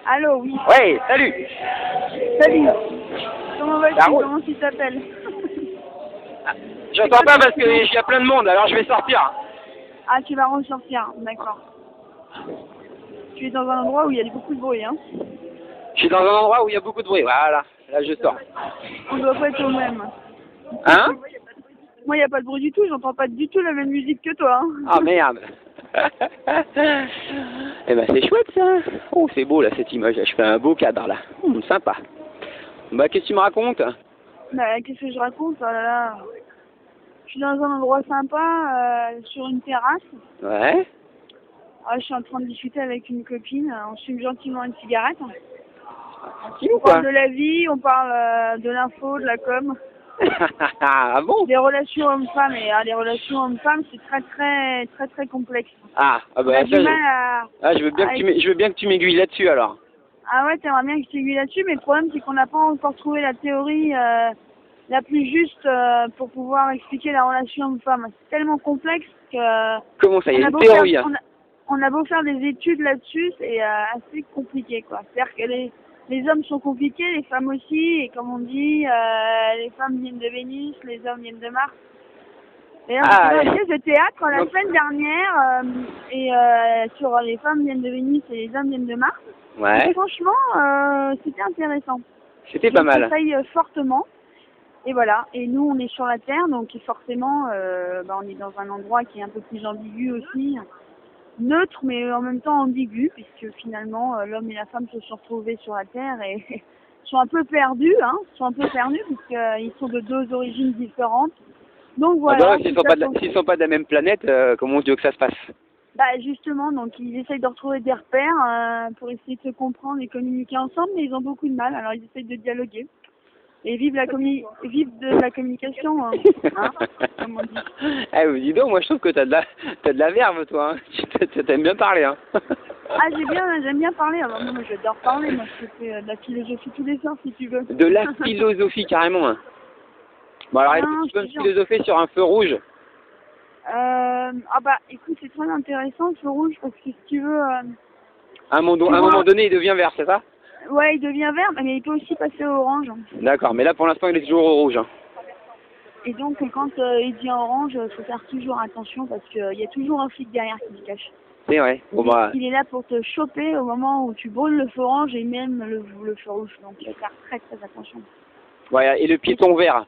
Allô, oui. Ouais, salut. Salut. Comment vas-tu? La route. Comment tu t'appelles? J'entends pas parce qu'il y a plein de monde, alors je vais sortir. Ah, tu vas ressortir, d'accord. Tu es dans un endroit où il y a beaucoup de bruit, hein? Je suis dans un endroit où il y a beaucoup de bruit, voilà. Là, je sors. On doit pas être au même. Hein? Moi, il n'y a pas de bruit du tout, j'entends pas du tout la même musique que toi. Hein. Ah merde. Eh ben c'est chouette ça. Oh c'est beau là cette image, je fais un beau cadre là. Sympa. Bah qu'est-ce que tu me racontes? Bah, qu'est-ce que je raconte? Oh là là. Je suis dans un endroit sympa, sur une terrasse. Ouais. Ah, je suis en train de discuter avec une copine, on fume gentiment une cigarette. Tranquille ou On quoi? parle de la vie, on parle de l'info, de la com. Ah bon? Des relations hommes-femmes, et les relations hommes-femmes, c'est très complexe. Ah On bah a ça, du mal à... je veux bien que je veux bien que tu m'aiguilles là-dessus alors. Ah ouais, t'aimerais bien que je t'aiguille là-dessus, mais le problème, c'est qu'on n'a pas encore trouvé la théorie la plus juste pour pouvoir expliquer la relation homme-femme. C'est tellement complexe que... Comment ça, il y a on a une beau théorie? faire, on a beau faire des études là-dessus, c'est assez compliqué, quoi. C'est-à-dire que les hommes sont compliqués, les femmes aussi, et comme on dit, les femmes viennent de Vénus, les hommes viennent de Mars. Et on a fait une pièce de théâtre la semaine dernière, sur les femmes viennent de Vénus et les hommes viennent de Mars. Ouais. Et franchement, c'était intéressant. C'était pas mal. Je le conseille fortement. Et voilà. Et nous, on est sur la Terre, donc forcément, on est dans un endroit qui est un peu plus ambigu aussi. Neutre, mais en même temps ambigu, puisque finalement, l'homme et la femme se sont retrouvés sur la Terre et sont un peu perdus, puisqu'ils sont de deux origines différentes. Donc voilà. Ah bah, s'ils sont pas de la même planète, comment tu veux que ça se passe? Bah justement, donc ils essayent de retrouver des repères pour essayer de se comprendre et communiquer ensemble, mais ils ont beaucoup de mal. Alors ils essayent de dialoguer et vivre de la communication, hein, comme on dit. Eh, dis donc, moi je trouve que t'as de la verve toi. Hein. Tu t'aimes bien parler, hein. Ah j'aime bien parler. Alors moi j'adore parler. Moi je fais de la philosophie tous les soirs si tu veux. De la philosophie carrément. Hein. Bon alors est-ce que tu peux me philosopher sur un feu rouge? Ah bah écoute, c'est très intéressant ce feu rouge parce que si tu veux... à un moment donné il devient vert, c'est ça? Ouais, il devient vert, mais il peut aussi passer au orange. D'accord, mais là pour l'instant il est toujours au rouge. Hein. Et donc quand il devient orange, il faut faire toujours attention parce qu'il y a toujours un flic derrière qui se cache. C'est vrai. Bon, bah... Il est là pour te choper au moment où tu brûles le feu orange et même le feu rouge. Donc il faut faire très attention. Ouais, et le piéton vert.